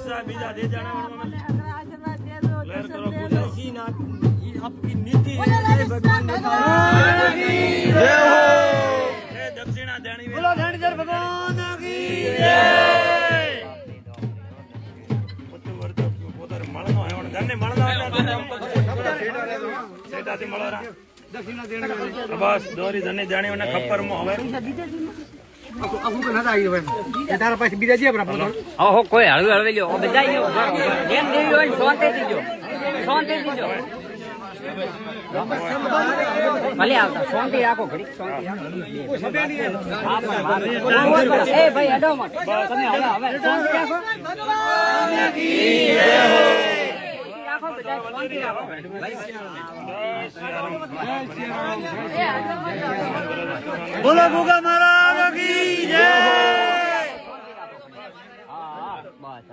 उत्साह बीजा दे जाने वालों में आशीर्वाद दे दो लहर करो ऐसी ना आपकी नीति है भगवान ने जय हो जय दक्षिणा देनी बोलो धनजर भगवान की जय पुत्र वर्ग पोतर મળનો હે ઓણ ગને મળનો હે સેટાથી મળોરા दक्षिणा देने બસ દોરી ધને જાણી ઓને ખપ્પર મો હવે आपको को नता आई भाई ये तारा पास बीजा जी अपना पोतर ઓહો કોઈ હળવે હળવે લ્યો બજાઈ લ્યો જેમ દેવી હોય શાંતિ દીજો ભલે આવતા શાંતિ રાખો ઘડીક શાંતિ રાખો એ ભાઈ અડો મત તમે હવે શાંતિ રાખો રાખો બધા શાંતિ રાખો बोलो भूखा महाराज की जय।